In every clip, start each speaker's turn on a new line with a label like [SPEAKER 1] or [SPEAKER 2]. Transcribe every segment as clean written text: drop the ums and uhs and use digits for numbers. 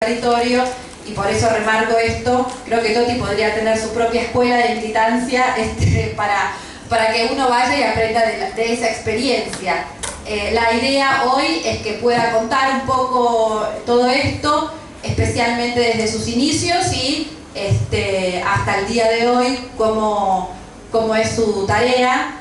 [SPEAKER 1] territorio, y por eso remarco esto. Creo que Toti podría tener su propia escuela de militancia para que uno vaya y aprenda de esa experiencia. La idea hoy es que pueda contar un poco todo esto, especialmente desde sus inicios y hasta el día de hoy, cómo es su tarea.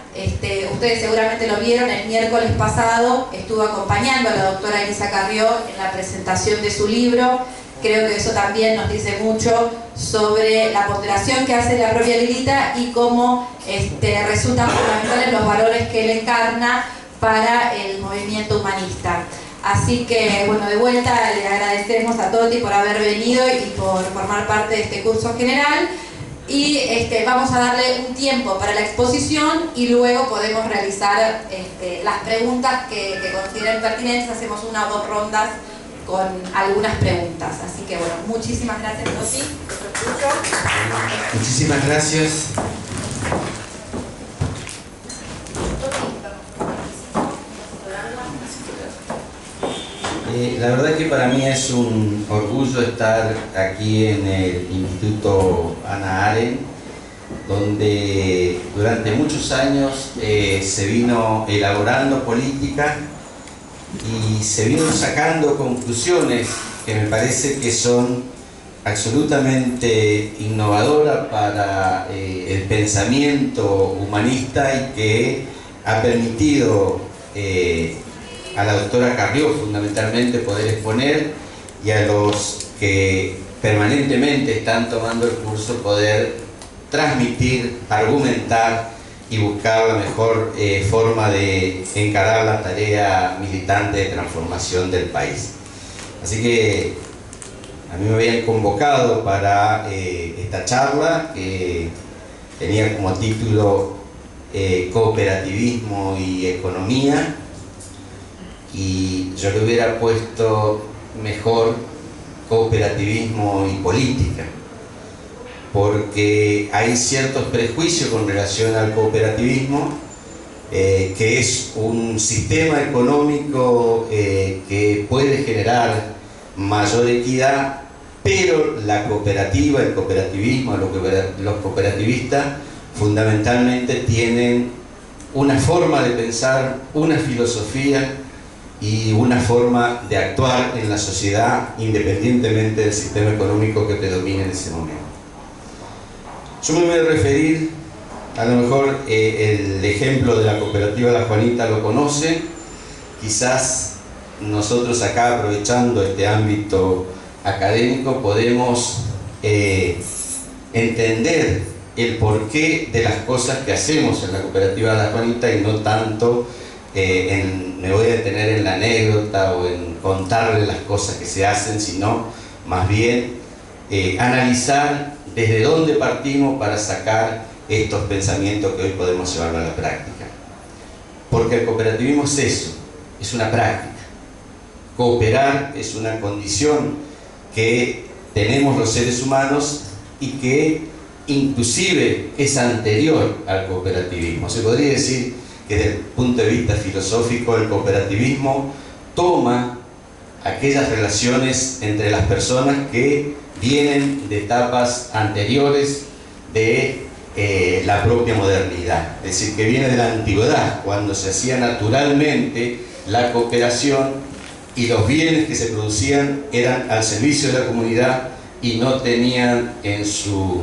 [SPEAKER 1] Ustedes seguramente lo vieron, el miércoles pasado estuvo acompañando a la doctora Elisa Carrió en la presentación de su libro. Creo que eso también nos dice mucho sobre la ponderación que hace la propia Lilita y cómo resultan fundamentales los valores que él encarna para el movimiento humanista. Así que, bueno, de vuelta le agradecemos a Toti por haber venido y por formar parte de este curso general. Y vamos a darle un tiempo para la exposición y luego podemos realizar las preguntas que consideren pertinentes. Hacemos una o dos rondas con algunas preguntas. Así que bueno, muchísimas gracias, Toti.
[SPEAKER 2] Muchísimas gracias. La verdad que para mí es un orgullo estar aquí en el Instituto Hannah Arendt, donde durante muchos años se vino elaborando política y se vino sacando conclusiones que me parece que son absolutamente innovadoras para el pensamiento humanista y que ha permitido a la doctora Carrió fundamentalmente poder exponer y a los que permanentemente están tomando el curso poder transmitir, argumentar y buscar la mejor forma de encarar la tarea militante de transformación del país. Así que a mí me habían convocado para esta charla que tenía como título Cooperativismo y Economía, y yo le hubiera puesto mejor cooperativismo y política, porque hay ciertos prejuicios con relación al cooperativismo, que es un sistema económico que puede generar mayor equidad, pero la cooperativa, el cooperativismo, los cooperativistas fundamentalmente tienen una forma de pensar, una filosofía y una forma de actuar en la sociedad independientemente del sistema económico que predomine en ese momento. Yo me voy a referir, a lo mejor el ejemplo de la cooperativa La Juanita lo conocen, quizás nosotros acá, aprovechando este ámbito académico, podemos entender el porqué de las cosas que hacemos en la cooperativa La Juanita y no tanto me voy a detener en la anécdota o en contarle las cosas que se hacen, sino más bien analizar desde dónde partimos para sacar estos pensamientos que hoy podemos llevar a la práctica. Porque el cooperativismo es eso, es una práctica. Cooperar es una condición que tenemos los seres humanos y que inclusive es anterior al cooperativismo. Se podría decir que desde el punto de vista filosófico el cooperativismo toma aquellas relaciones entre las personas que vienen de etapas anteriores de la propia modernidad, es decir, que viene de la antigüedad, cuando se hacía naturalmente la cooperación y los bienes que se producían eran al servicio de la comunidad y no tenían en su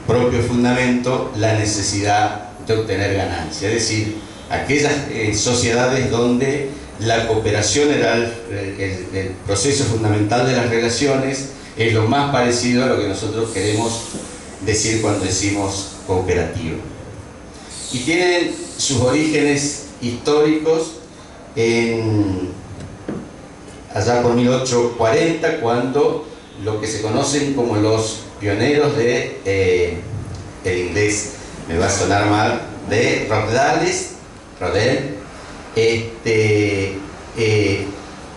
[SPEAKER 2] propio fundamento la necesidad de obtener ganancia. Es decir, aquellas sociedades donde la cooperación era el proceso fundamental de las relaciones, es lo más parecido a lo que nosotros queremos decir cuando decimos cooperativo. Y tienen sus orígenes históricos allá por 1840, cuando lo que se conocen como los pioneros de el inglés me va a sonar mal, de Rodel,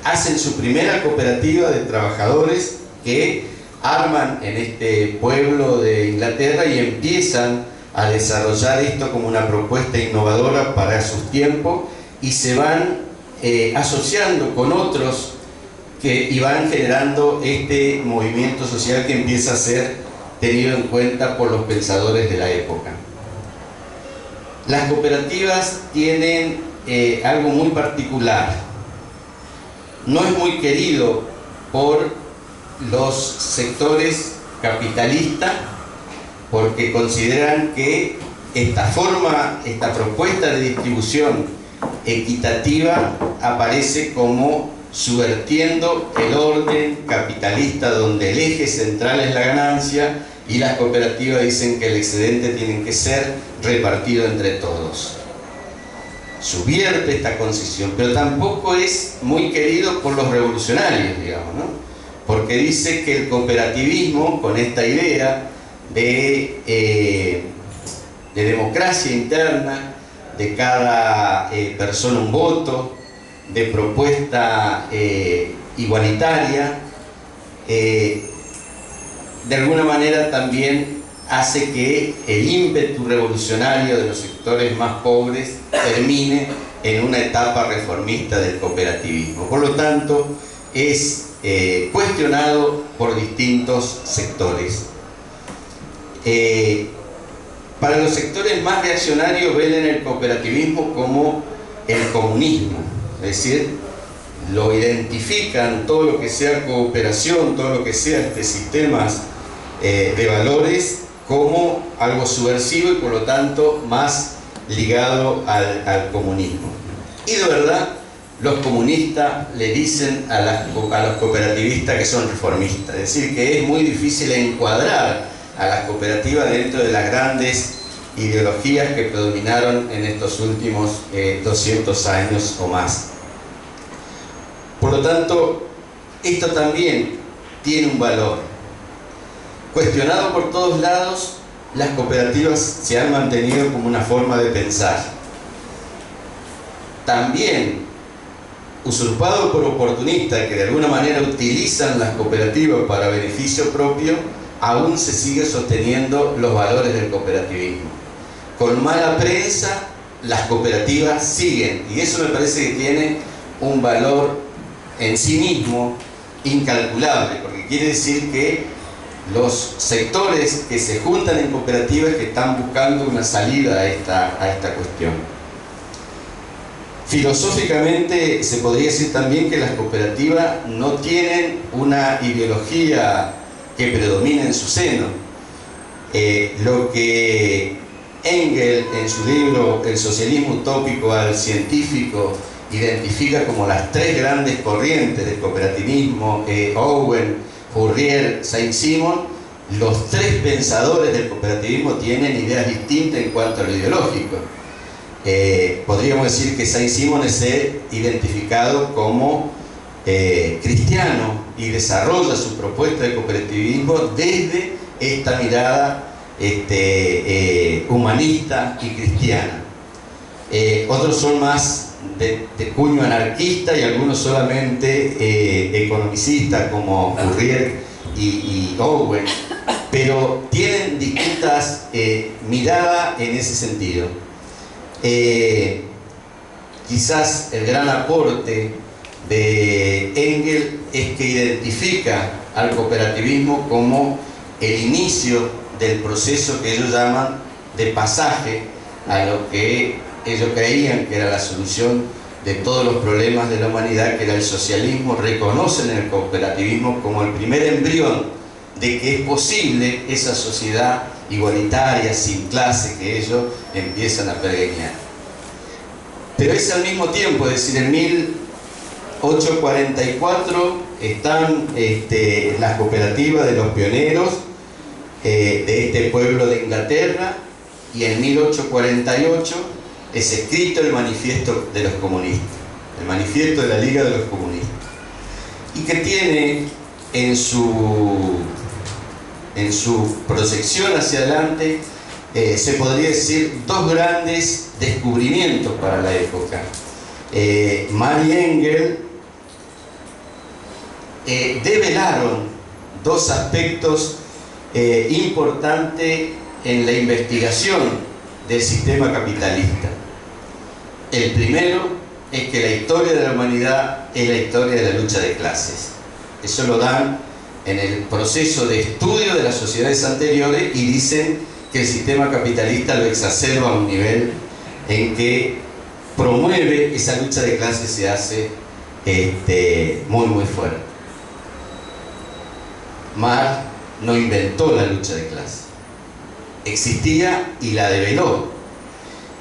[SPEAKER 2] hacen su primera cooperativa de trabajadores que arman en este pueblo de Inglaterra y empiezan a desarrollar esto como una propuesta innovadora para sus tiempos y se van asociando con otros y van generando este movimiento social que empieza a ser tenido en cuenta por los pensadores de la época. Las cooperativas tienen algo muy particular. No es muy querido por los sectores capitalistas porque consideran que esta propuesta de distribución equitativa aparece como subvertiendo el orden capitalista donde el eje central es la ganancia y las cooperativas dicen que el excedente tiene que ser repartido entre todos. Subvierte esta concesión, pero tampoco es muy querido por los revolucionarios, digamos, ¿no? Porque dice que el cooperativismo, con esta idea de democracia interna, de cada persona un voto, de propuesta igualitaria, de alguna manera también hace que el ímpetu revolucionario de los sectores más pobres termine en una etapa reformista del cooperativismo. Por lo tanto, es cuestionado por distintos sectores. Para los sectores más reaccionarios ven en el cooperativismo como el comunismo, es decir, lo identifican todo lo que sea cooperación, todo lo que sea sistemas de valores como algo subversivo y por lo tanto más ligado al comunismo. Y de verdad, los comunistas le dicen a los cooperativistas que son reformistas, es decir, que es muy difícil encuadrar a las cooperativas dentro de las grandes ideologías que predominaron en estos últimos 200 años o más. Por lo tanto, esto también tiene un valor. Cuestionado por todos lados, las cooperativas se han mantenido como una forma de pensar. También usurpado por oportunistas que de alguna manera utilizan las cooperativas para beneficio propio, aún se sigue sosteniendo los valores del cooperativismo. Con mala prensa, las cooperativas siguen, y eso me parece que tiene un valor en sí mismo incalculable, porque quiere decir que los sectores que se juntan en cooperativas que están buscando una salida a esta cuestión. Filosóficamente se podría decir también que las cooperativas no tienen una ideología que predomina en su seno. Lo que Engels en su libro El socialismo utópico al científico identifica como las tres grandes corrientes del cooperativismo, Owen, Fourier, Saint-Simon, los tres pensadores del cooperativismo tienen ideas distintas en cuanto a lo ideológico. Podríamos decir que Saint-Simon es identificado como cristiano y desarrolla su propuesta de cooperativismo desde esta mirada humanista y cristiana. Otros son más de cuño anarquista y algunos solamente economicistas como Fourier y Owen, pero tienen distintas miradas en ese sentido. Quizás el gran aporte de Engels es que identifica al cooperativismo como el inicio del proceso que ellos llaman de pasaje a lo que ellos creían que era la solución de todos los problemas de la humanidad, que era el socialismo. Reconocen el cooperativismo como el primer embrión de que es posible esa sociedad igualitaria, sin clase, que ellos empiezan a pergeñar. Pero es al mismo tiempo, es decir, en 1844 están las cooperativas de los pioneros de este pueblo de Inglaterra, y en 1848 es escrito el manifiesto de los comunistas, el manifiesto de la Liga de los Comunistas, y que tiene en su proyección hacia adelante, se podría decir, dos grandes descubrimientos para la época. Marx y Engels develaron dos aspectos importantes en la investigación del sistema capitalista. El primero es que la historia de la humanidad es la historia de la lucha de clases. Eso lo dan en el proceso de estudio de las sociedades anteriores y dicen que el sistema capitalista lo exacerba a un nivel en que promueve esa lucha de clases, se hace muy muy fuerte. Marx no inventó la lucha de clases, existía y la develó.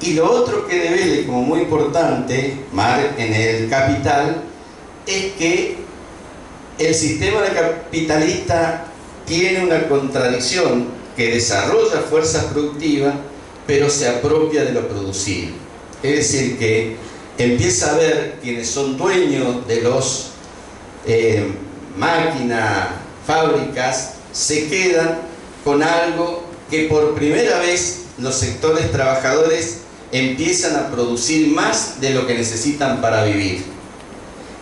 [SPEAKER 2] Y lo otro que devela, como muy importante, Marx en el Capital, es que el sistema capitalista tiene una contradicción, que desarrolla fuerzas productivas, pero se apropia de lo producido. Es decir, que empieza a ver quienes son dueños de los máquinas, fábricas, se quedan con algo que por primera vez los sectores trabajadores empiezan a producir más de lo que necesitan para vivir.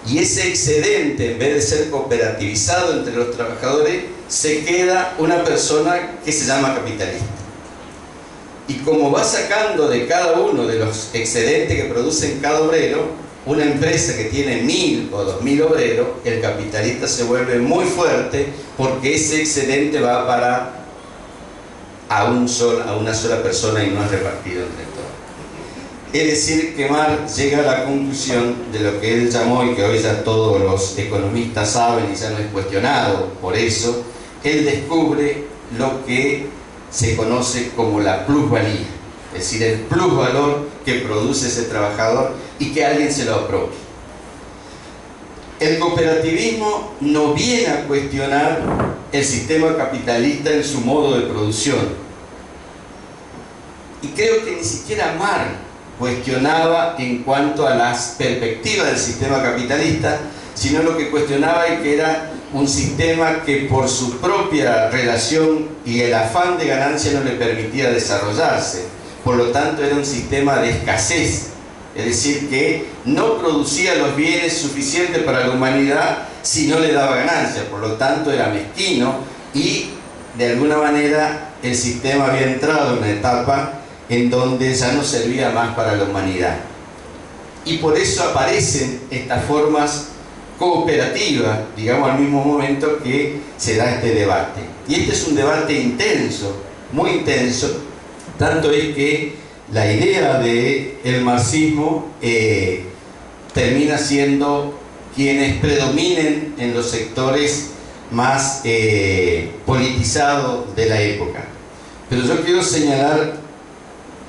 [SPEAKER 2] Y ese excedente, en vez de ser cooperativizado entre los trabajadores, se queda una persona que se llama capitalista. Y como va sacando de cada uno de los excedentes que producen cada obrero, una empresa que tiene 1000 o 2000 obreros, el capitalista se vuelve muy fuerte porque ese excedente va a parar a una sola persona y no es repartido entre todos. Es decir, que Marx llega a la conclusión de lo que él llamó, y que hoy ya todos los economistas saben y ya no es cuestionado por eso, él descubre lo que se conoce como la plusvalía, es decir, el plusvalor que produce ese trabajador y que alguien se lo apropie. El cooperativismo no viene a cuestionar el sistema capitalista en su modo de producción. Y creo que ni siquiera Marx cuestionaba en cuanto a las perspectivas del sistema capitalista, sino lo que cuestionaba es que era un sistema que por su propia relación y el afán de ganancia no le permitía desarrollarse. Por lo tanto, era un sistema de escasez, es decir, que no producía los bienes suficientes para la humanidad si no le daba ganancia. Por lo tanto, era mezquino y, de alguna manera, el sistema había entrado en una etapa en donde ya no servía más para la humanidad. Y por eso aparecen estas formas cooperativas, digamos, al mismo momento que se da este debate. Y este es un debate intenso, muy intenso, tanto es que la idea del marxismo termina siendo quienes predominen en los sectores más politizados de la época. Pero yo quiero señalar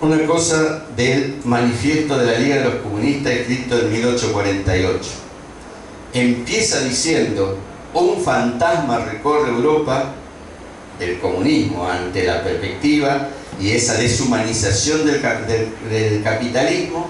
[SPEAKER 2] una cosa del manifiesto de la Liga de los Comunistas escrito en 1848. Empieza diciendo: un fantasma recorre Europa, el comunismo, ante la perspectiva y esa deshumanización del capitalismo,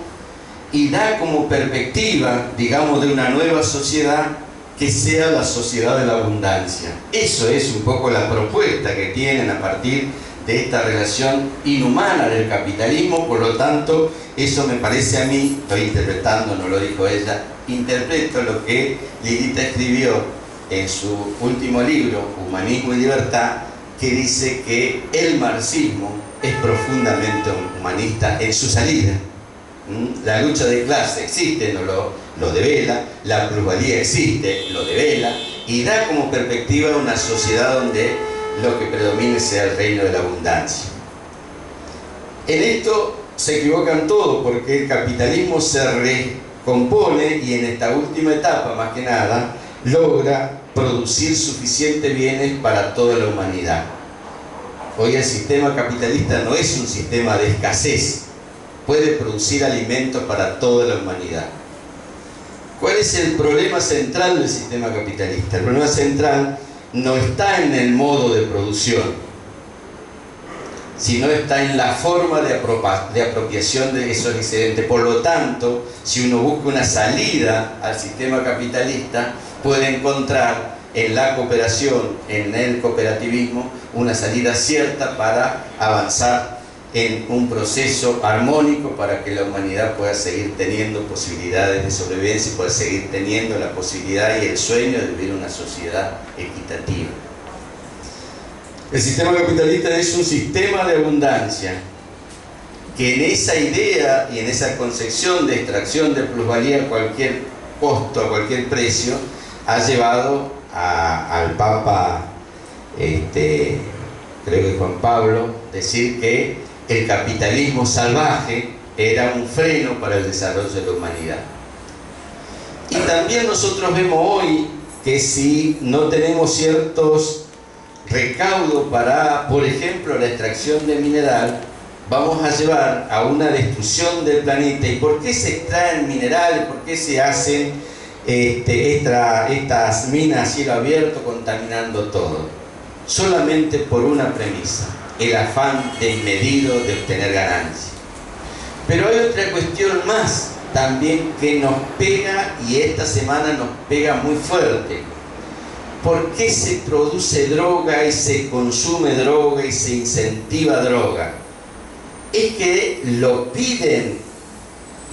[SPEAKER 2] y da como perspectiva, digamos, de una nueva sociedad que sea la sociedad de la abundancia. Eso es un poco la propuesta que tienen a partir de esta relación inhumana del capitalismo. Por lo tanto, eso me parece a mí, estoy interpretando, no lo dijo ella, interpreto lo que Lilita escribió en su último libro, Humanismo y Libertad, que dice que el marxismo es profundamente humanista en su salida. La lucha de clase existe, no lo devela, la plusvalía existe, lo devela, y da como perspectiva una sociedad donde lo que predomine sea el reino de la abundancia. En esto se equivocan todos, porque el capitalismo se recompone y en esta última etapa, más que nada, logra producir suficientes bienes para toda la humanidad. Hoy el sistema capitalista no es un sistema de escasez, puede producir alimentos para toda la humanidad. ¿Cuál es el problema central del sistema capitalista? El problema central no está en el modo de producción, sino está en la forma de apropiación de esos excedentes. Por lo tanto, si uno busca una salida al sistema capitalista, puede encontrar en la cooperación, en el cooperativismo, una salida cierta para avanzar en un proceso armónico para que la humanidad pueda seguir teniendo posibilidades de sobrevivencia y pueda seguir teniendo la posibilidad y el sueño de vivir una sociedad equitativa. El sistema capitalista es un sistema de abundancia que en esa idea y en esa concepción de extracción de plusvalía a cualquier costo, a cualquier precio, ha llevado al Papa, creo que Juan Pablo, decir que el capitalismo salvaje era un freno para el desarrollo de la humanidad. Y también nosotros vemos hoy que si no tenemos ciertos recaudos para, por ejemplo, la extracción de mineral, vamos a llevar a una destrucción del planeta. ¿Y por qué se extraen minerales? ¿Por qué se hacen estas minas a cielo abierto contaminando todo? Solamente por una premisa: el afán desmedido de obtener ganancias. Pero hay otra cuestión más también que nos pega, y esta semana nos pega muy fuerte. ¿Por qué se produce droga y se consume droga y se incentiva droga? Es que lo piden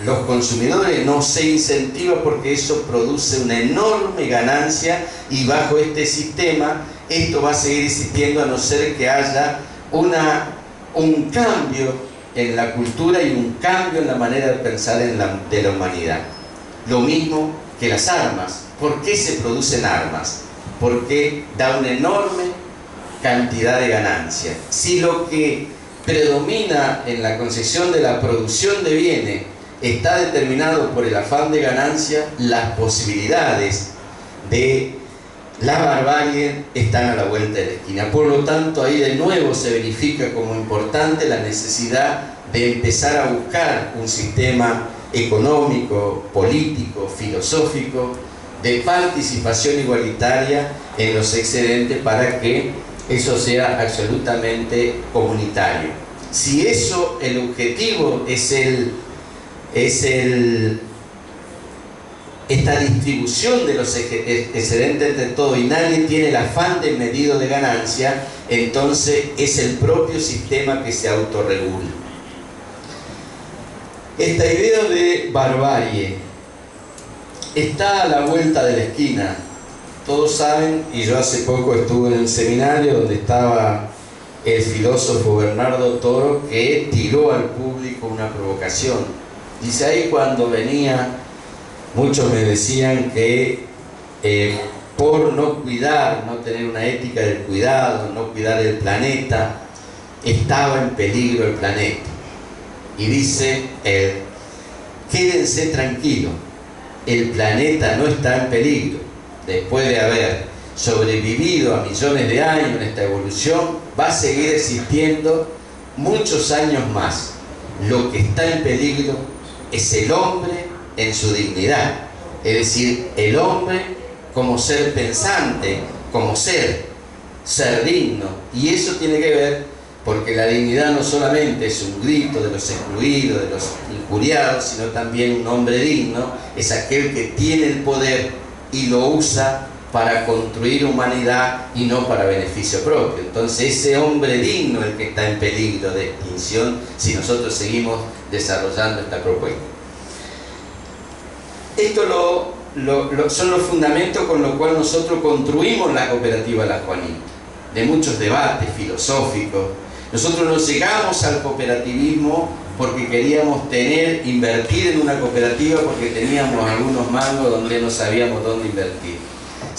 [SPEAKER 2] los consumidores, no se incentiva porque eso produce una enorme ganancia, y bajo este sistema esto va a seguir existiendo a no ser que haya un cambio en la cultura y un cambio en la manera de pensar de la humanidad. Lo mismo que las armas. ¿Por qué se producen armas? Porque da una enorme cantidad de ganancia. Si lo que predomina en la concepción de la producción de bienes está determinado por el afán de ganancia, las posibilidades de la barbarie están a la vuelta de la esquina. Por lo tanto, ahí de nuevo se verifica como importante la necesidad de empezar a buscar un sistema económico, político, filosófico, de participación igualitaria en los excedentes para que eso sea absolutamente comunitario. Si eso, el objetivo es esta distribución de los excedentes entre todo, y nadie tiene el afán de medido de ganancia, entonces es el propio sistema que se autorregula. Esta idea de barbarie está a la vuelta de la esquina. Todos saben, y yo hace poco estuve en un seminario donde estaba el filósofo Bernardo Toro, que tiró al público una provocación. Dice: ahí cuando venía, muchos me decían que por no cuidar, no tener una ética del cuidado, no cuidar el planeta, estaba en peligro el planeta. Y dice él: quédense tranquilos, el planeta no está en peligro. Después de haber sobrevivido a millones de años en esta evolución, va a seguir existiendo muchos años más. Lo que está en peligro es el hombre en su dignidad, es decir, el hombre como ser pensante, como ser digno. Y eso tiene que ver porque la dignidad no solamente es un grito de los excluidos, de los injuriados, sino también un hombre digno es aquel que tiene el poder y lo usa para construir humanidad y no para beneficio propio. Entonces ese hombre digno es el que está en peligro de extinción si nosotros seguimos desarrollando esta propuesta. Esto son los fundamentos con los cuales nosotros construimos la cooperativa La Juanita, de muchos debates filosóficos. Nosotros no llegamos al cooperativismo porque queríamos invertir en una cooperativa porque teníamos algunos mangos donde no sabíamos dónde invertir.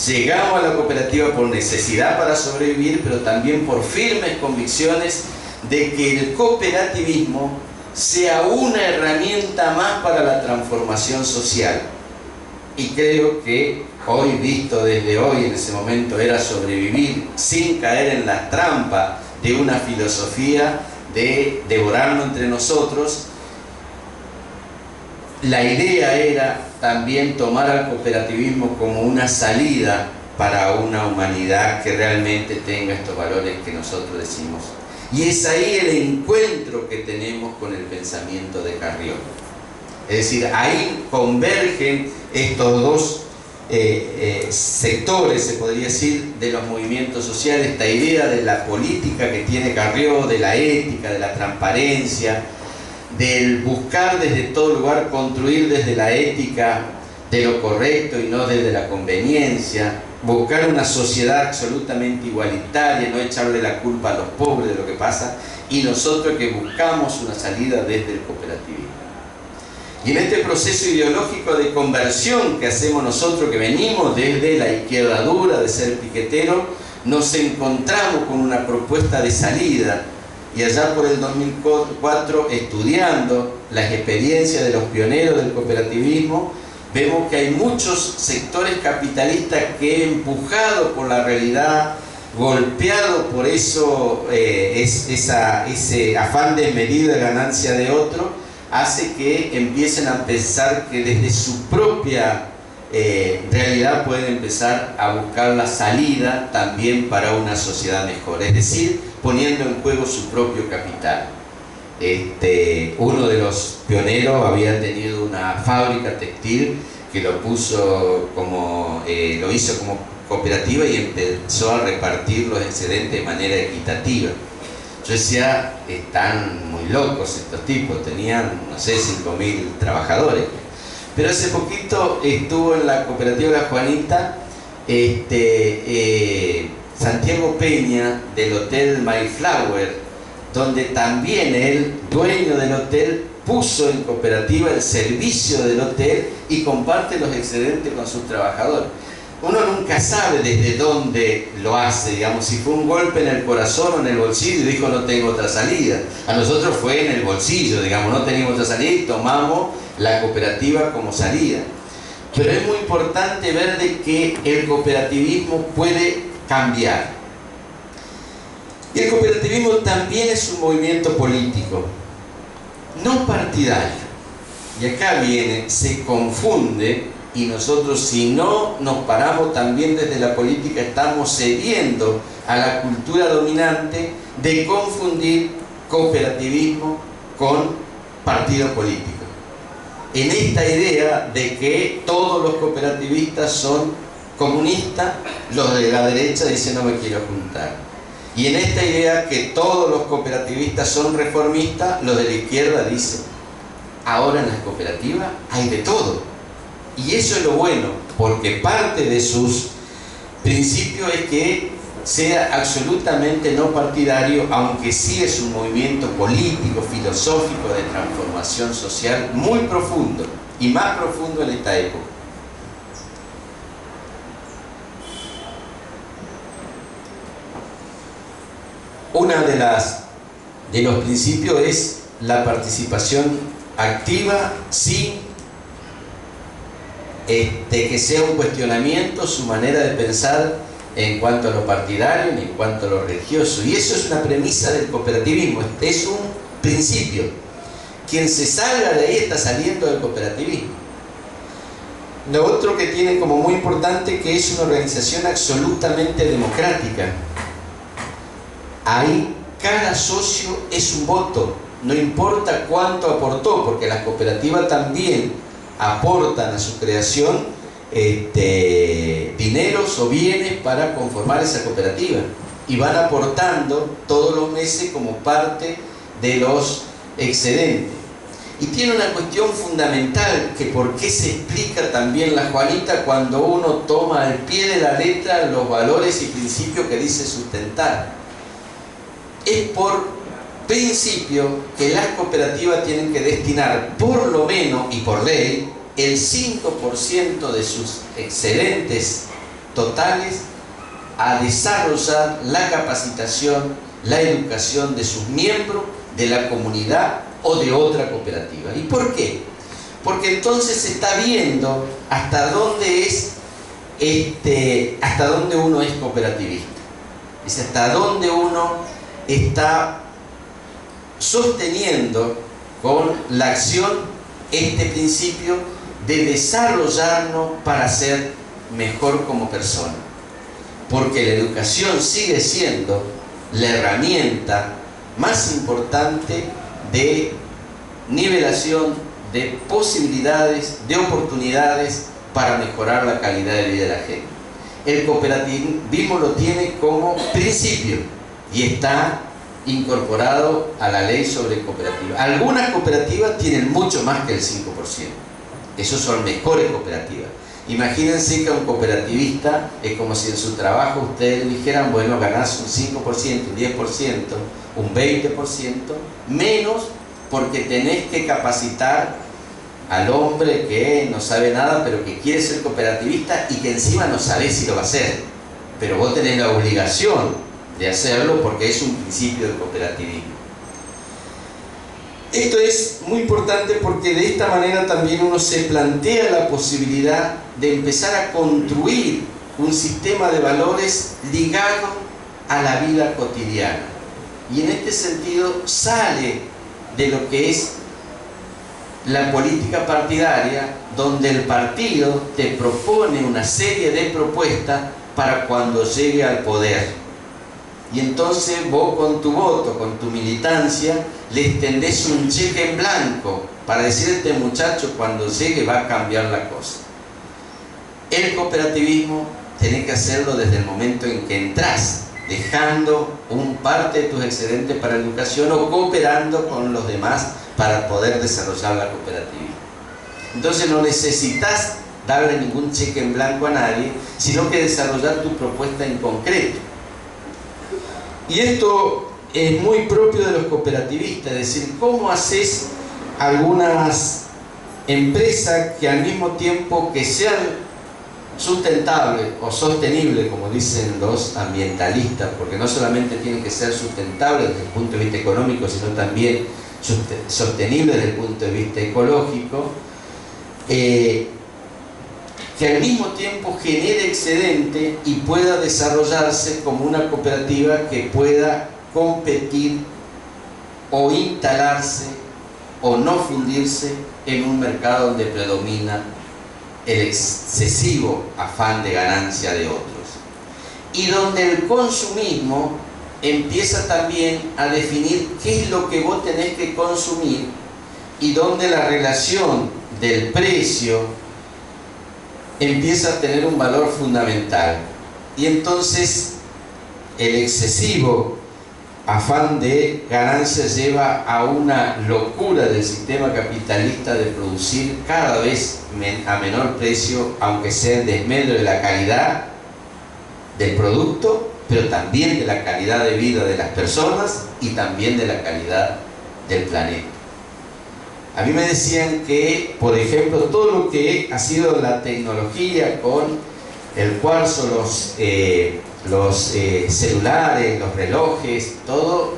[SPEAKER 2] Llegamos a la cooperativa por necesidad para sobrevivir, pero también por firmes convicciones de que el cooperativismo sea una herramienta más para la transformación social. Y creo que hoy, visto desde hoy, en ese momento era sobrevivir sin caer en la trampa de una filosofía de devorarnos entre nosotros. La idea era también tomar al cooperativismo como una salida para una humanidad que realmente tenga estos valores que nosotros decimos. Y es ahí el encuentro que tenemos con el pensamiento de Carrión. Es decir, ahí convergen estos dos sectores, se podría decir, de los movimientos sociales, esta idea de la política que tiene Carrió, de la ética, de la transparencia, del buscar desde todo lugar construir desde la ética de lo correcto y no desde la conveniencia, buscar una sociedad absolutamente igualitaria, no echarle la culpa a los pobres de lo que pasa, y nosotros que buscamos una salida desde el cooperativismo. Y en este proceso ideológico de conversión que hacemos nosotros, que venimos desde la izquierda dura, de ser piquetero, nos encontramos con una propuesta de salida. Y allá por el 2004, estudiando las experiencias de los pioneros del cooperativismo, vemos que hay muchos sectores capitalistas que, empujados por la realidad, golpeados por eso, ese afán desmedido de ganancia de otro, hace que empiecen a pensar que desde su propia realidad pueden empezar a buscar la salida también para una sociedad mejor, es decir, poniendo en juego su propio capital. Uno de los pioneros había tenido una fábrica textil que lo puso como, lo hizo como cooperativa y empezó a repartir los excedentes de manera equitativa. Yo decía, están muy locos estos tipos, tenían, no sé, 5.000 trabajadores. Pero hace poquito estuvo en la cooperativa La Juanita Santiago Peña del Hotel Mayflower, donde también él, dueño del hotel, puso en cooperativa el servicio del hotel y comparte los excedentes con sus trabajadores. Uno nunca sabe desde dónde lo hace, digamos, si fue un golpe en el corazón o en el bolsillo y dijo no tengo otra salida. A nosotros fue en el bolsillo, digamos, no teníamos otra salida y tomamos la cooperativa como salida. Pero es muy importante ver de que el cooperativismo puede cambiar. Y el cooperativismo también es un movimiento político, no partidario. Y acá viene, se confunde. Y nosotros, si no nos paramos también desde la política, estamos cediendo a la cultura dominante de confundir cooperativismo con partido político. En esta idea de que todos los cooperativistas son comunistas, los de la derecha dicen no me quiero juntar. Y en esta idea que todos los cooperativistas son reformistas, los de la izquierda dicen ahora en las cooperativas hay de todo. Y eso es lo bueno, porque parte de sus principios es que sea absolutamente no partidario, aunque sí es un movimiento político, filosófico, de transformación social muy profundo, y más profundo en esta época. Una de los principios es la participación activa sin que sea un cuestionamiento su manera de pensar en cuanto a lo partidario ni en cuanto a lo religioso. Y eso es una premisa del cooperativismo, es un principio. Quien se salga de ahí está saliendo del cooperativismo. Lo otro que tiene como muy importante que es una organización absolutamente democrática. Ahí cada socio es un voto, no importa cuánto aportó, porque las cooperativas también aportan a su creación dineros o bienes para conformar esa cooperativa y van aportando todos los meses como parte de los excedentes. Y tiene una cuestión fundamental que por qué se explica también La Juanita cuando uno toma al pie de la letra los valores y principios que dice sustentar. Es por principio que las cooperativas tienen que destinar por lo menos y por ley el 5% de sus excedentes totales a desarrollar la capacitación, la educación de sus miembros, de la comunidad o de otra cooperativa. ¿Y por qué? Porque entonces se está viendo hasta dónde hasta dónde uno es cooperativista. Es hasta dónde uno está sosteniendo con la acción este principio de desarrollarnos para ser mejor como persona. Porque la educación sigue siendo la herramienta más importante de nivelación, de posibilidades, de oportunidades para mejorar la calidad de vida de la gente. El cooperativismo lo tiene como principio y está incorporado a la ley sobre cooperativas. Algunas cooperativas tienen mucho más que el 5%. Esos son mejores cooperativas. Imagínense que a un cooperativista es como si en su trabajo ustedes le dijeran, bueno, ganás un 5%, un 10%, un 20% menos porque tenés que capacitar al hombre que no sabe nada pero que quiere ser cooperativista y que encima no sabés si lo va a hacer. Pero vos tenés la obligación de hacerlo porque es un principio del cooperativismo. Esto es muy importante porque de esta manera también uno se plantea la posibilidad de empezar a construir un sistema de valores ligado a la vida cotidiana. Y en este sentido sale de lo que es la política partidaria, donde el partido te propone una serie de propuestas para cuando llegue al poder. Y entonces vos con tu voto, con tu militancia, le extendés un cheque en blanco para decir a este muchacho cuando llegue va a cambiar la cosa. El cooperativismo tenés que hacerlo desde el momento en que entrás, dejando un parte de tus excedentes para educación o cooperando con los demás para poder desarrollar la cooperativa. Entonces no necesitas darle ningún cheque en blanco a nadie, sino que desarrollar tu propuesta en concreto. Y esto es muy propio de los cooperativistas, es decir, cómo haces algunas empresas que al mismo tiempo que sean sustentables o sostenibles, como dicen los ambientalistas, porque no solamente tienen que ser sustentables desde el punto de vista económico, sino también sostenibles desde el punto de vista ecológico, que al mismo tiempo genere excedente y pueda desarrollarse como una cooperativa que pueda competir o instalarse o no fundirse en un mercado donde predomina el excesivo afán de ganancia de otros. Y donde el consumismo empieza también a definir qué es lo que vos tenés que consumir y donde la relación del precio empieza a tener un valor fundamental. Y entonces el excesivo afán de ganancia lleva a una locura del sistema capitalista de producir cada vez a menor precio, aunque sea en desmedro de la calidad del producto, pero también de la calidad de vida de las personas y también de la calidad del planeta. A mí me decían que, por ejemplo, todo lo que ha sido la tecnología con el cuarzo, los celulares, los relojes, todo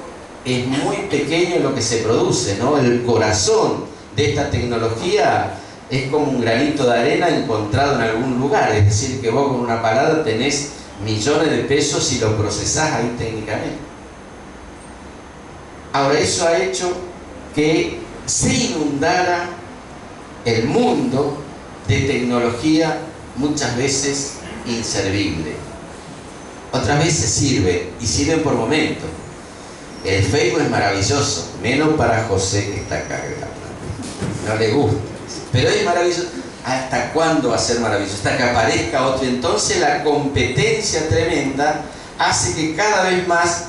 [SPEAKER 2] es muy pequeño lo que se produce, ¿no? El corazón de esta tecnología es como un granito de arena encontrado en algún lugar, es decir, que vos con una parada tenés millones de pesos y lo procesás ahí técnicamente. Ahora, eso ha hecho que se inundara el mundo de tecnología muchas veces inservible. Otras veces sirve, y sirven por momentos. El Facebook es maravilloso, menos para José que está acá, no le gusta, pero es maravilloso. ¿Hasta cuándo va a ser maravilloso? Hasta que aparezca otro. Entonces la competencia tremenda hace que cada vez más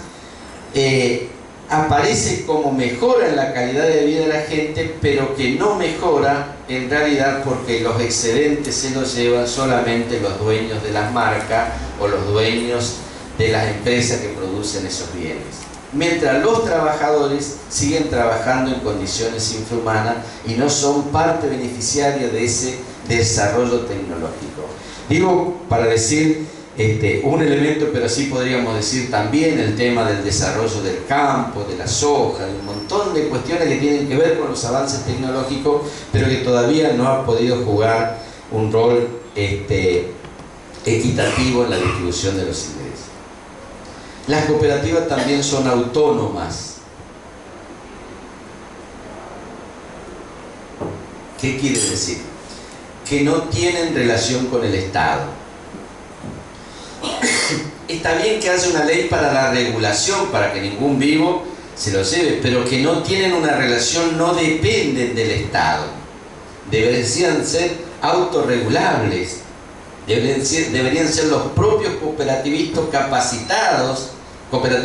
[SPEAKER 2] aparece como mejora en la calidad de vida de la gente, pero que no mejora en realidad porque los excedentes se los llevan solamente los dueños de las marcas o los dueños de las empresas que producen esos bienes. Mientras los trabajadores siguen trabajando en condiciones infrahumanas y no son parte beneficiaria de ese desarrollo tecnológico. Digo, para decir un elemento, pero sí podríamos decir también el tema del desarrollo del campo, de la soja, de un montón de cuestiones que tienen que ver con los avances tecnológicos, pero que todavía no ha podido jugar un rol equitativo en la distribución de los ingresos. Las cooperativas también son autónomas. ¿Qué quiere decir? Que no tienen relación con el Estado. Está bien que haya una ley para la regulación, para que ningún vivo se lo lleve, pero que no tienen una relación, no dependen del Estado. Deberían ser autorregulables. Deberían ser los propios cooperativistas capacitados para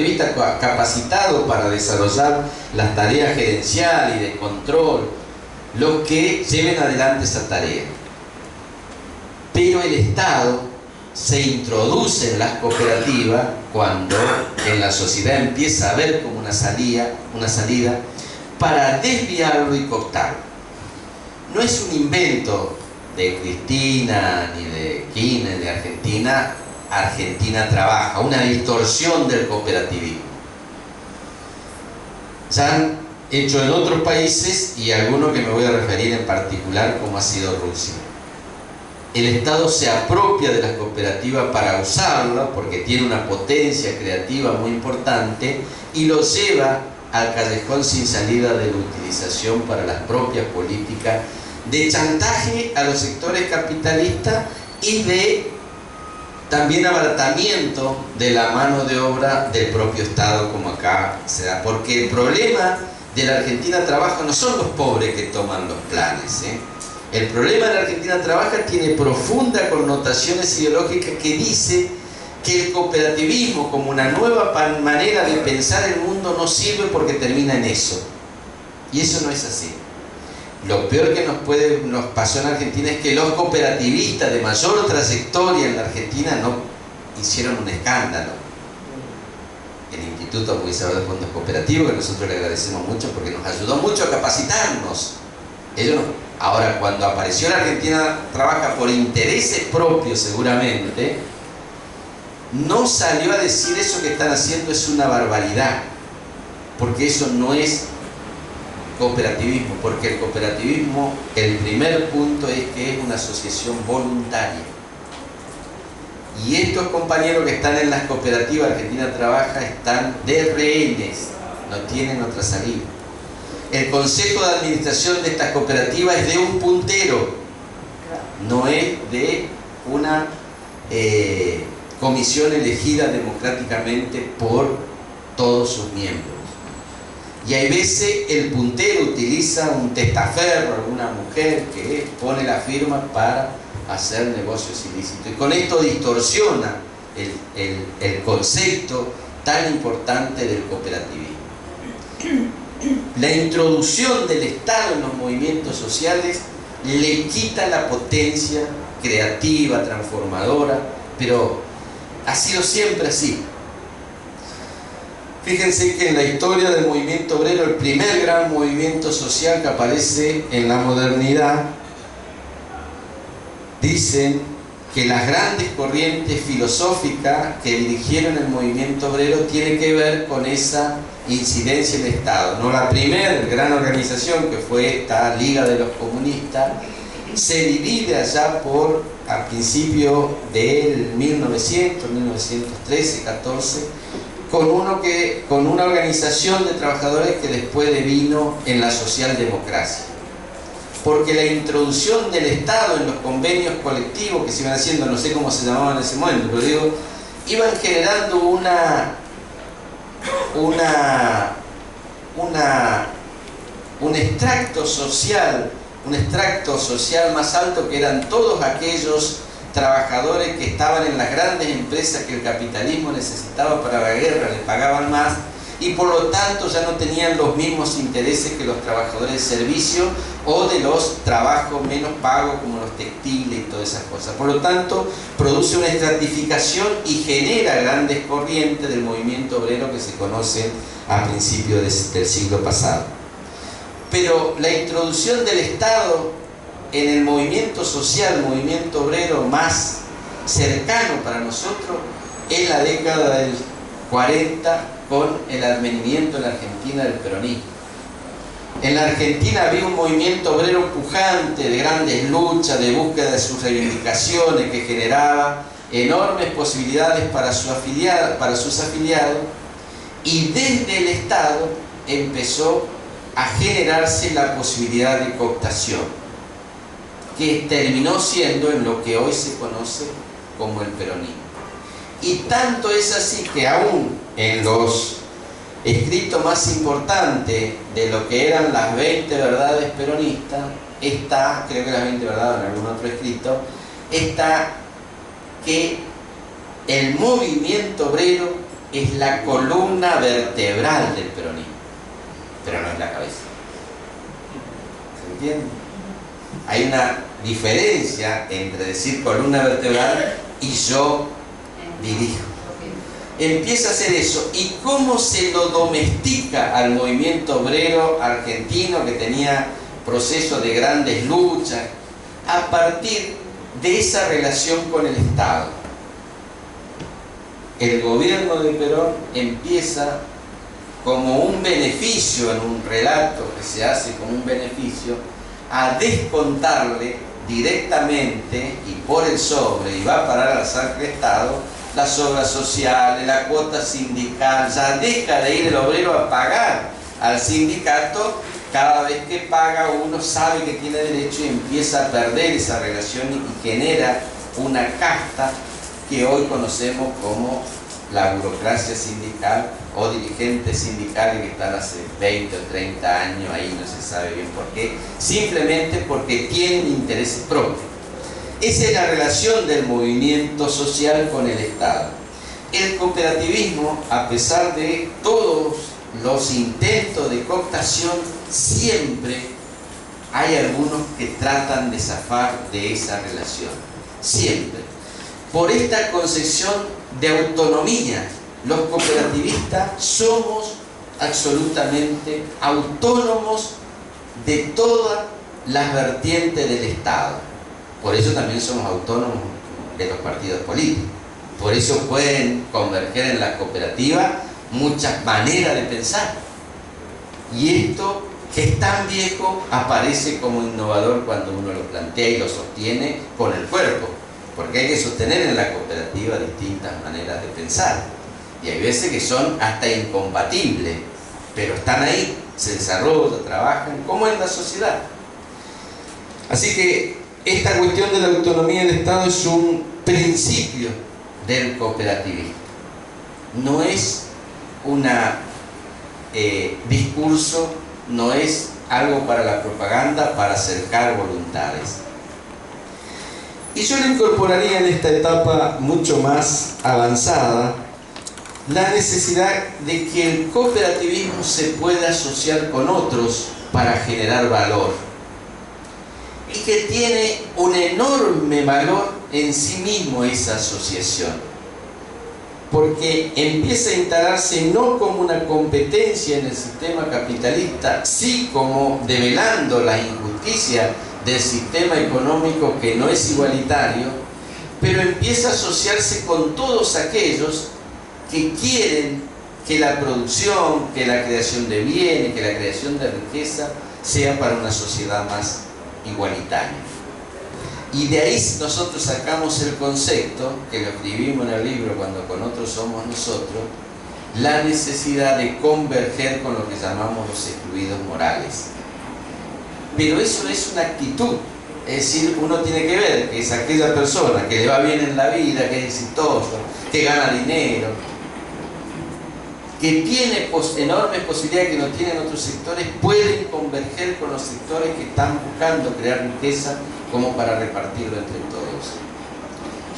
[SPEAKER 2] desarrollar las tareas gerenciales y de control, los que lleven adelante esa tarea. pero el Estado se introduce en las cooperativas cuando en la sociedad empieza a ver como una salida para desviarlo y cooptarlo. No es un invento de Cristina ni de Kirchner, de Argentina. Argentina trabaja, una distorsión del cooperativismo. Se han hecho en otros países y algunos que me voy a referir en particular, como ha sido Rusia. El Estado se apropia de las cooperativas para usarlas porque tiene una potencia creativa muy importante y lo lleva al callejón sin salida de la utilización para las propias políticas de chantaje a los sectores capitalistas y de también abaratamiento de la mano de obra del propio Estado, como acá se da. Porque el problema de la Argentina Trabaja no son los pobres que toman los planes, ¿eh? El problema de la Argentina Trabaja tiene profundas connotaciones ideológicas que dice que el cooperativismo como una nueva manera de pensar el mundo no sirve porque termina en eso. Y eso no es así. Lo peor que nos pasó en Argentina es que los cooperativistas de mayor trayectoria en la Argentina no hicieron un escándalo. El Instituto Movilizador de Fondos Cooperativos, que nosotros le agradecemos mucho porque nos ayudó mucho a capacitarnos. Ellos no. Ahora, cuando apareció la Argentina Trabaja por intereses propios seguramente, no salió a decir eso que están haciendo es una barbaridad, porque eso no es cooperativismo, porque el cooperativismo, el primer punto es que es una asociación voluntaria. Y estos compañeros que están en las cooperativas Argentina Trabaja están de rehenes, no tienen otra salida. El consejo de administración de estas cooperativas es de un puntero, no es de una comisión elegida democráticamente por todos sus miembros. Y hay veces el puntero utiliza un testaferro, alguna mujer que pone la firma para hacer negocios ilícitos. Y con esto distorsiona el concepto tan importante del cooperativismo. La introducción del Estado en los movimientos sociales le quita la potencia creativa, transformadora, pero ha sido siempre así. Fíjense que en la historia del movimiento obrero, el primer gran movimiento social que aparece en la modernidad, dicen que las grandes corrientes filosóficas que dirigieron el movimiento obrero tienen que ver con esa incidencia del Estado. No, la primera gran organización, que fue esta Liga de los Comunistas, se divide allá a principios del 1900, 1913, 14, con una organización de trabajadores que después devino en la socialdemocracia. Porque la introducción del Estado en los convenios colectivos que se iban haciendo, no sé cómo se llamaban en ese momento, pero digo, iban generando un extracto social más alto, que eran todos aquellos trabajadores que estaban en las grandes empresas que el capitalismo necesitaba para la guerra, les pagaban más y por lo tanto ya no tenían los mismos intereses que los trabajadores de servicio o de los trabajos menos pagos como los textiles y todas esas cosas. Por lo tanto, produce una estratificación y genera grandes corrientes del movimiento obrero que se conocen a principios del siglo pasado. Pero la introducción del Estado en el movimiento social, movimiento obrero más cercano para nosotros, es la década del 40 con el advenimiento en la Argentina del peronismo. En la Argentina había un movimiento obrero pujante, de grandes luchas, de búsqueda de sus reivindicaciones, que generaba enormes posibilidades para sus afiliados, y desde el Estado empezó a generarse la posibilidad de cooptación, que terminó siendo en lo que hoy se conoce como el peronismo. Y tanto es así que aún en los escritos más importantes de lo que eran las 20 verdades peronistas, está, creo que las 20 verdades en algún otro escrito, está que el movimiento obrero es la columna vertebral del peronismo, pero no es la cabeza. ¿Se entiende? Hay una diferencia entre decir columna vertebral y yo dirijo. Empieza a hacer eso. ¿Y cómo se lo domestica al movimiento obrero argentino que tenía procesos de grandes luchas? A partir de esa relación con el Estado. El gobierno de Perón empieza como un beneficio, en un relato que se hace como un beneficio, a descontarle directamente y por el sobre, y va a parar al arca del Estado, las obras sociales, la cuota sindical. Ya deja de ir el obrero a pagar al sindicato. Cada vez que paga uno sabe que tiene derecho y empieza a perder esa relación y genera una casta que hoy conocemos como la burocracia sindical o dirigentes sindicales que están hace 20 o 30 años ahí, no se sabe bien por qué, simplemente porque tienen intereses propios. Esa es la relación del movimiento social con el Estado. El cooperativismo, a pesar de todos los intentos de cooptación, siempre hay algunos que tratan de zafar de esa relación. Siempre. Por esta concepción de autonomía, los cooperativistas somos absolutamente autónomos de todas las vertientes del Estado. Por eso también somos autónomos de los partidos políticos. Por eso pueden converger en la cooperativa muchas maneras de pensar. Y esto, que es tan viejo, aparece como innovador cuando uno lo plantea y lo sostiene con el cuerpo. Porque hay que sostener en la cooperativa distintas maneras de pensar. Y hay veces que son hasta incompatibles, pero están ahí, se desarrollan, trabajan, como en la sociedad. Así que esta cuestión de la autonomía del Estado es un principio del cooperativismo. No es un discurso, no es algo para la propaganda, para acercar voluntades. Y yo le incorporaría en esta etapa mucho más avanzada la necesidad de que el cooperativismo se pueda asociar con otros para generar valor. Y que tiene un enorme valor en sí mismo esa asociación. Porque empieza a instalarse no como una competencia en el sistema capitalista, sí como develando la injusticia del sistema económico que no es igualitario, pero empieza a asociarse con todos aquellos que quieren que la producción, que la creación de bienes, que la creación de riqueza sea para una sociedad más igualitaria. Y de ahí nosotros sacamos el concepto, que lo escribimos en el libro Cuando con otros somos nosotros, la necesidad de converger con lo que llamamos los excluidos morales. Pero eso es una actitud, es decir, uno tiene que ver que es aquella persona que le va bien en la vida, que es exitoso, que gana dinero, que tiene enormes posibilidades que no tienen otros sectores, pueden converger con los sectores que están buscando crear riqueza como para repartirlo entre todos.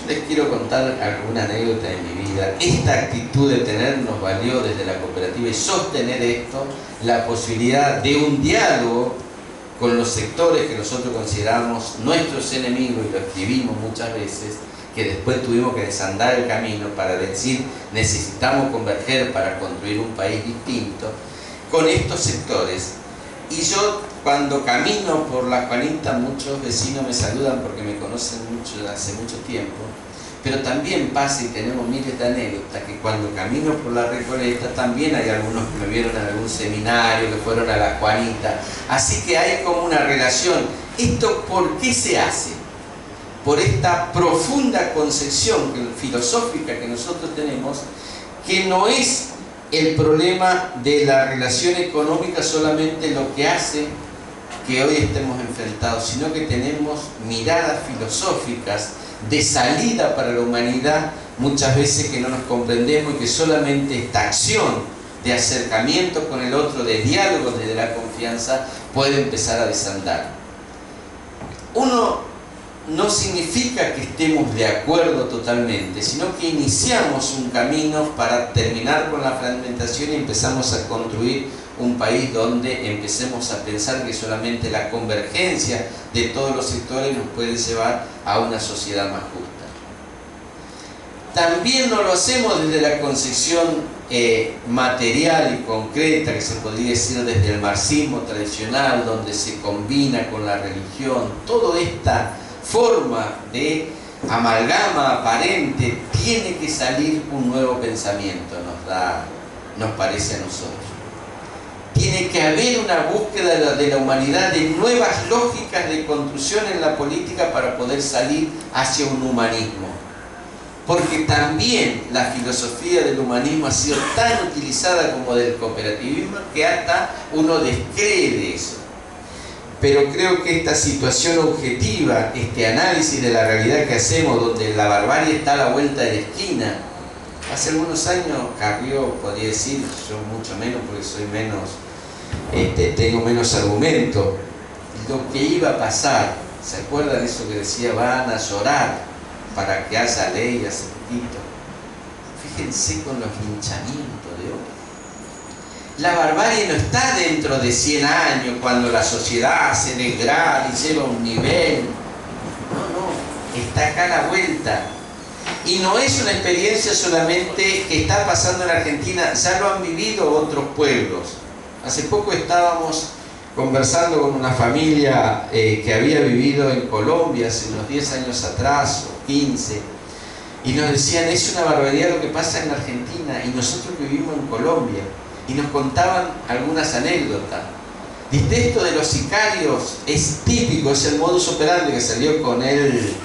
[SPEAKER 2] Yo les quiero contar alguna anécdota de mi vida. Esta actitud de tener nos valió desde la cooperativa y sostener esto, la posibilidad de un diálogo con los sectores que nosotros consideramos nuestros enemigos, y lo escribimos muchas veces, que después tuvimos que desandar el camino para decir necesitamos converger para construir un país distinto, con estos sectores. Y yo cuando camino por la Juanita, muchos vecinos me saludan porque me conocen mucho, hace mucho tiempo, pero también pasa, y tenemos miles de anécdotas, que cuando camino por la Recoleta también hay algunos que me vieron en algún seminario, que fueron a la Juanita, así que hay como una relación. ¿Esto por qué se hace? Por esta profunda concepción filosófica que nosotros tenemos, que no es el problema de la relación económica solamente lo que hace que hoy estemos enfrentados, sino que tenemos miradas filosóficas de salida para la humanidad, muchas veces que no nos comprendemos, y que solamente esta acción de acercamiento con el otro, de diálogo desde la confianza, puede empezar a desandar. Uno no significa que estemos de acuerdo totalmente, sino que iniciamos un camino para terminar con la fragmentación y empezamos a construir
[SPEAKER 3] un país donde empecemos a pensar que solamente la convergencia de todos los sectores nos puede llevar a una sociedad más justa. También no lo hacemos desde la concepción material y concreta, que se podría decir desde el marxismo tradicional, donde se combina con la religión. Toda esta forma de amalgama aparente, tiene que salir un nuevo pensamiento, nos parece a nosotros. Tiene que haber una búsqueda de la humanidad de nuevas lógicas de construcción en la política para poder salir hacia un humanismo. Porque también la filosofía del humanismo ha sido tan utilizada como del cooperativismo que hasta uno descree de eso. Pero creo que esta situación objetiva, este análisis de la realidad que hacemos, donde la barbarie está a la vuelta de la esquina, hace algunos años Carrió podría decir, yo mucho menos porque soy menos, tengo menos argumento, lo que iba a pasar. ¿Se acuerdan eso que decía? Van a llorar para que haya ley hace poquito. Fíjense con los linchamientos de hoy. La barbarie no está dentro de 100 años, cuando la sociedad se degrada y lleva a un nivel. No, está acá a la vuelta. Y no es una experiencia solamente que está pasando en Argentina, ya lo han vivido otros pueblos. Hace poco estábamos conversando con una familia que había vivido en Colombia hace unos 10 años atrás, o 15, y nos decían, es una barbaridad lo que pasa en Argentina, y nosotros vivimos en Colombia. Y nos contaban algunas anécdotas. Dice, esto de los sicarios es típico, es el modus operandi que salió con él,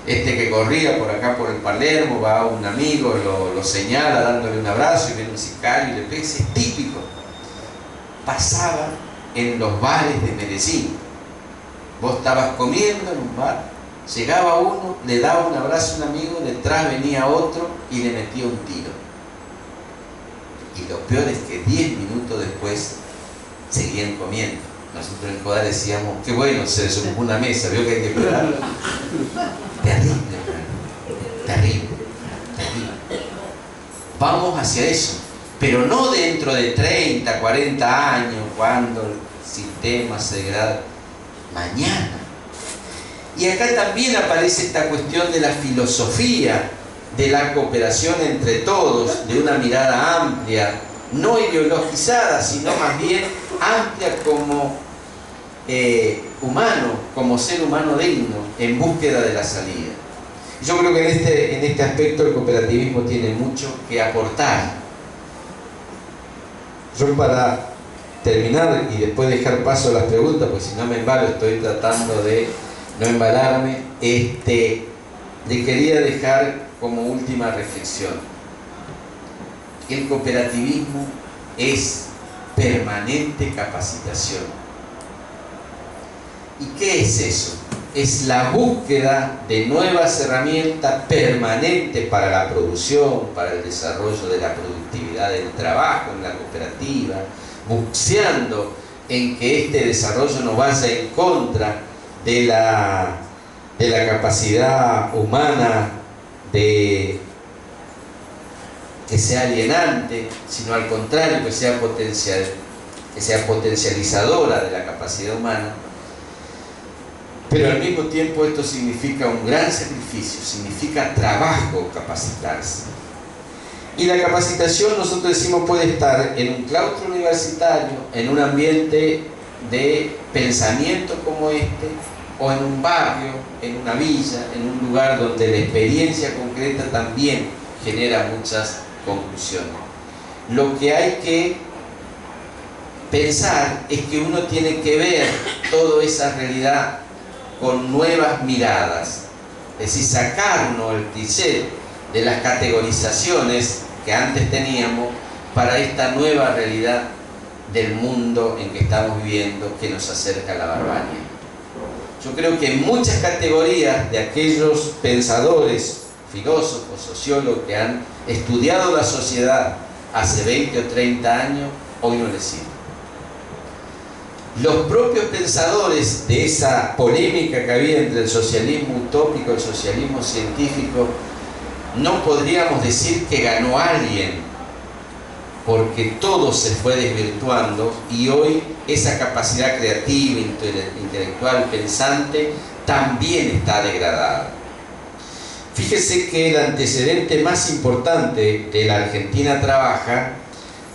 [SPEAKER 3] que corría por acá por el Palermo, va un amigo, lo señala dándole un abrazo y viene un sicario y le pega, es típico. Pasaba en los bares de Medellín. Vos estabas comiendo en un bar, llegaba uno, le daba un abrazo a un amigo, detrás venía otro y le metía un tiro. Y lo peor es que 10 minutos después seguían comiendo. Nosotros en Codar decíamos, qué bueno, se desocupó una mesa, vio que hay que esperar. Terrible, terrible, terrible. Vamos hacia eso, pero no dentro de 30, 40 años, cuando el sistema se degrada. Mañana. Y acá también aparece esta cuestión de la filosofía, de la cooperación entre todos, de una mirada amplia, no ideologizada, sino más bien amplia como humano, como ser humano digno, en búsqueda de la salida. Yo creo que en este aspecto el cooperativismo tiene mucho que aportar. Yo, para terminar y después dejar paso a las preguntas, porque si no me embalo, estoy tratando de no embalarme, le quería dejar como última reflexión. El cooperativismo es permanente capacitación. ¿Y qué es eso? Es la búsqueda de nuevas herramientas permanentes para la producción, para el desarrollo de la productividad del trabajo en la cooperativa, buceando en que este desarrollo no vaya en contra de la capacidad humana de que sea alienante, sino al contrario, que sea potencializadora de la capacidad humana. Pero al mismo tiempo esto significa un gran sacrificio, significa trabajo capacitarse. Y la capacitación, nosotros decimos, puede estar en un claustro universitario, en un ambiente de pensamiento como o en un barrio, en una villa, en un lugar donde la experiencia concreta también genera muchas conclusiones. Lo que hay que pensar es que uno tiene que ver toda esa realidad con nuevas miradas, es decir, sacarnos el cliché de las categorizaciones que antes teníamos para esta nueva realidad del mundo en que estamos viviendo, que nos acerca a la barbarie. Yo creo que muchas categorías de aquellos pensadores, filósofos, sociólogos que han estudiado la sociedad hace 20 o 30 años, hoy no les sirven. Los propios pensadores de esa polémica que había entre el socialismo utópico y el socialismo científico, no podríamos decir que ganó alguien, porque todo se fue desvirtuando y hoy esa capacidad creativa, intelectual, pensante, también está degradada. Fíjese que el antecedente más importante de la Argentina Trabaja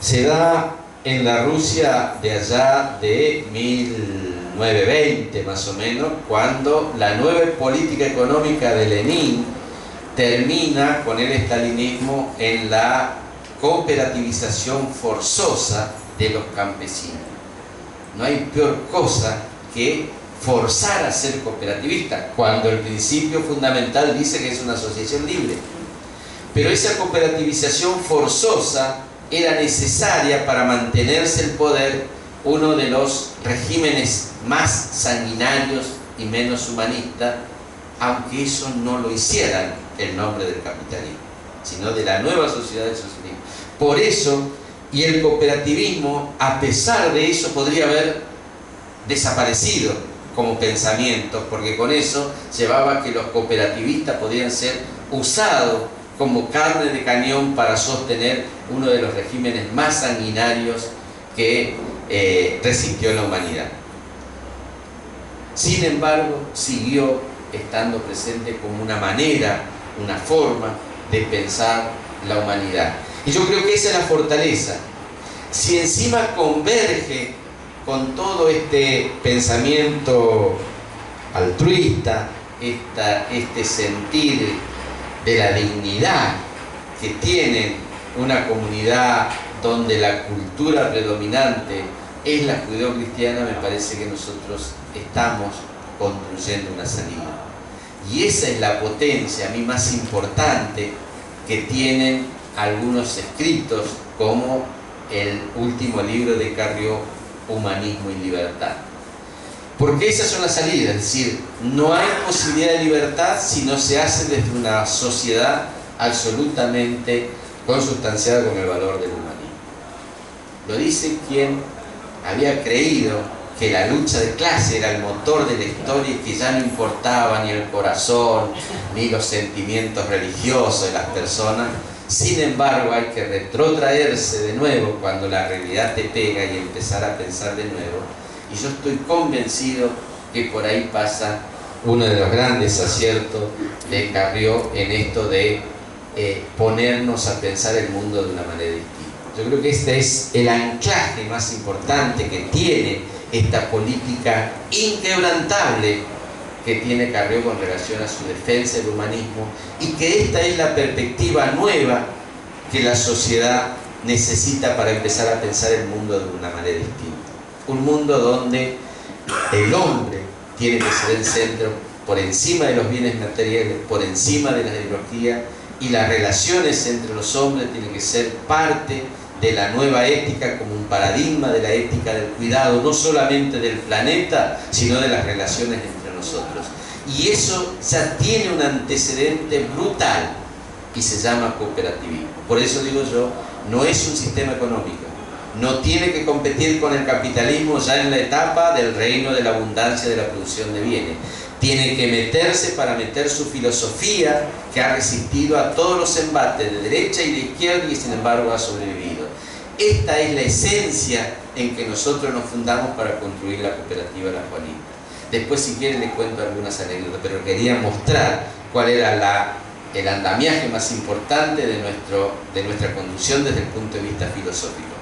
[SPEAKER 3] se da en la Rusia de allá de 1920 más o menos, cuando la nueva política económica de Lenin termina con el estalinismo en la cooperativización forzosa de los campesinos. No hay peor cosa que forzar a ser cooperativista, cuando el principio fundamental dice que es una asociación libre. Pero esa cooperativización forzosa era necesaria para mantenerse el poder uno de los regímenes más sanguinarios y menos humanistas, aunque eso no lo hicieran el nombre del capitalismo, sino de la nueva sociedad del socialismo. Por eso, y el cooperativismo, a pesar de eso, podría haber desaparecido como pensamiento, porque con eso llevaba a que los cooperativistas podían ser usados como carne de cañón para sostener uno de los regímenes más sanguinarios que resistió la humanidad. Sin embargo, siguió estando presente como una manera, una forma de pensar la humanidad. Y yo creo que esa es la fortaleza. Si encima converge con todo este pensamiento altruista, este sentir de la dignidad que tiene una comunidad donde la cultura predominante es la judeocristiana, me parece que nosotros estamos construyendo una salida. Y esa es la potencia a mí más importante que tienen algunos escritos, como el último libro de Carrió, Humanismo y Libertad. Porque esas son las salidas, es decir, no hay posibilidad de libertad si no se hace desde una sociedad absolutamente consustanciada con el valor del humanismo. Lo dice quien había creído que la lucha de clase era el motor de la historia y que ya no importaba ni el corazón ni los sentimientos religiosos de las personas. Sin embargo, hay que retrotraerse de nuevo cuando la realidad te pega y empezar a pensar de nuevo. Y yo estoy convencido que por ahí pasa uno de los grandes aciertos de Carrió en esto de ponernos a pensar el mundo de una manera distinta. Yo creo que este es el anclaje más importante que tiene esta política inquebrantable que tiene Carrió con relación a su defensa del humanismo, y que esta es la perspectiva nueva que la sociedad necesita para empezar a pensar el mundo de una manera distinta. Un mundo donde el hombre tiene que ser el centro, por encima de los bienes materiales, por encima de la ideología, y las relaciones entre los hombres tienen que ser parte de la nueva ética, como un paradigma de la ética del cuidado, no solamente del planeta, sino de las relaciones entre nosotros. Y eso ya tiene un antecedente brutal y se llama cooperativismo. Por eso digo yo, no es un sistema económico, no tiene que competir con el capitalismo ya en la etapa del reino de la abundancia de la producción de bienes. Tiene que meterse para meter su filosofía, que ha resistido a todos los embates de derecha y de izquierda y sin embargo ha sobrevivido. Esta es la esencia en que nosotros nos fundamos para construir la cooperativa La Juanita. Después, si quieren, les cuento algunas anécdotas, pero quería mostrar cuál era el andamiaje más importante de nuestra conducción desde el punto de vista filosófico.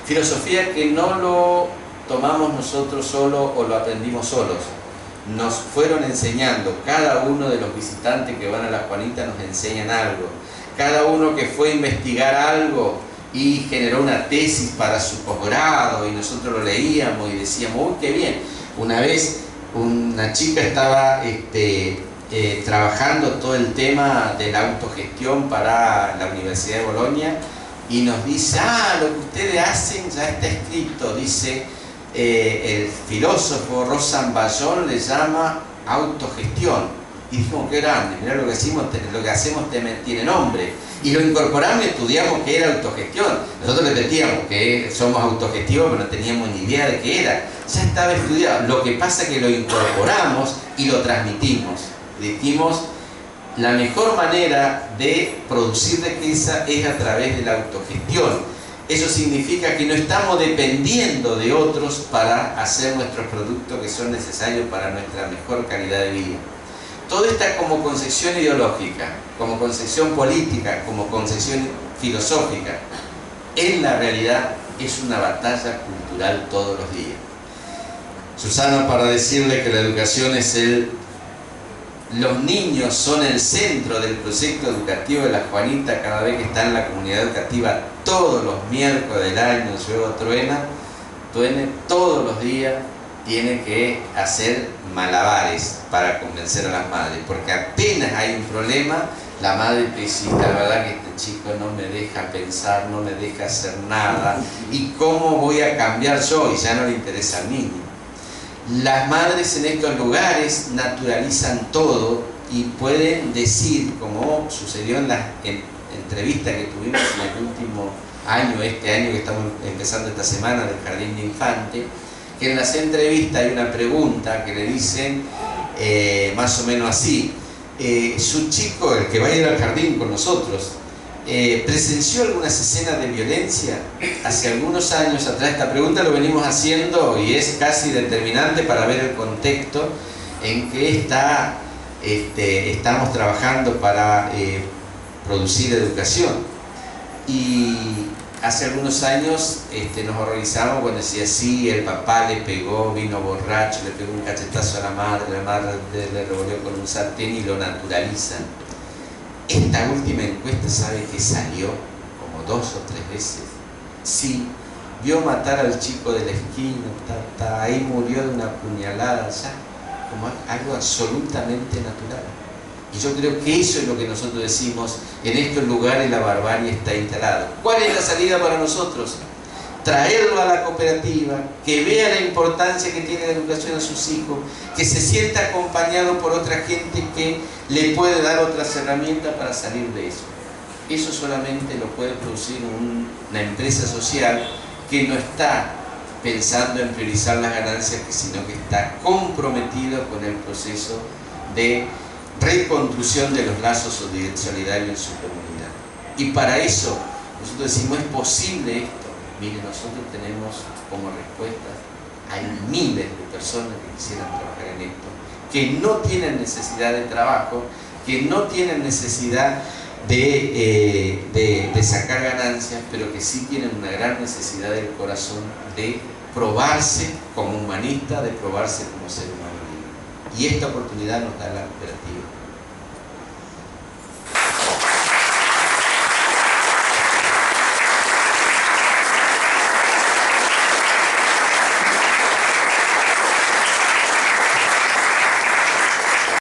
[SPEAKER 3] Filosofía que no lo tomamos nosotros solos o lo aprendimos solos. Nos fueron enseñando, cada uno de los visitantes que van a La Juanita nos enseñan algo. Cada uno que fue a investigar algo y generó una tesis para su posgrado y nosotros lo leíamos y decíamos, uy, qué bien. Una vez una chica estaba trabajando todo el tema de la autogestión para la Universidad de Bolonia y nos dice, lo que ustedes hacen ya está escrito, dice, el filósofo Rosan Ballón le llama autogestión. Y dijimos, qué grande, mirá lo que hacemos tiene nombre. Y lo incorporamos y estudiamos qué era autogestión. Nosotros repetíamos que somos autogestivos, pero no teníamos ni idea de qué era. Ya estaba estudiado. Lo que pasa es que lo incorporamos y lo transmitimos. Dijimos, la mejor manera de producir riqueza es a través de la autogestión. Eso significa que no estamos dependiendo de otros para hacer nuestros productos que son necesarios para nuestra mejor calidad de vida. Todo está como concepción ideológica, como concepción política, como concepción filosófica. En la realidad es una batalla cultural todos los días. Susana, para decirle que la educación es los niños son el centro del proyecto educativo de la Juanita cada vez que está en la comunidad educativa, todos los miércoles del año, llueva truene, todos los días tiene que hacer malabares para convencer a las madres, porque apenas hay un problema, la madre precisa, la verdad que este chico no me deja pensar, no me deja hacer nada, y cómo voy a cambiar yo, y ya no le interesa al niño. Las madres en estos lugares naturalizan todo y pueden decir, como sucedió en las entrevistas que tuvimos en el último año, este año que estamos empezando esta semana del Jardín de Infante, que en las entrevistas hay una pregunta que le dicen más o menos así: su chico, el que va a ir al jardín con nosotros, ¿presenció algunas escenas de violencia? Hace algunos años atrás, esta pregunta lo venimos haciendo y es casi determinante para ver el contexto en que estamos trabajando para producir educación. Y hace algunos años nos horrorizamos cuando decía, sí, el papá le pegó, vino borracho, le pegó un cachetazo a la madre le revolvió con un sartén, y lo naturalizan. Esta última encuesta, ¿sabe que salió como 2 o 3 veces? Sí, vio matar al chico de la esquina, ahí murió de una puñalada, ya, como algo absolutamente natural. Y yo creo que eso es lo que nosotros decimos: en estos lugares la barbarie está instalada. ¿Cuál es la salida para nosotros? Traerlo a la cooperativa, que vea la importancia que tiene la educación a sus hijos, que se sienta acompañado por otra gente que le puede dar otras herramientas para salir de eso. Eso solamente lo puede producir una empresa social que no está pensando en priorizar las ganancias, sino que está comprometido con el proceso de reconstrucción de los lazos solidarios en su comunidad. Y para eso nosotros decimos, es posible esto. Mire, nosotros tenemos como respuesta, hay miles de personas que quisieran trabajar en esto, que no tienen necesidad de trabajo, que no tienen necesidad de sacar ganancias, pero que sí tienen una gran necesidad del corazón de probarse como humanista, de probarse como ser humano libre. Y esta oportunidad nos da la cooperativa.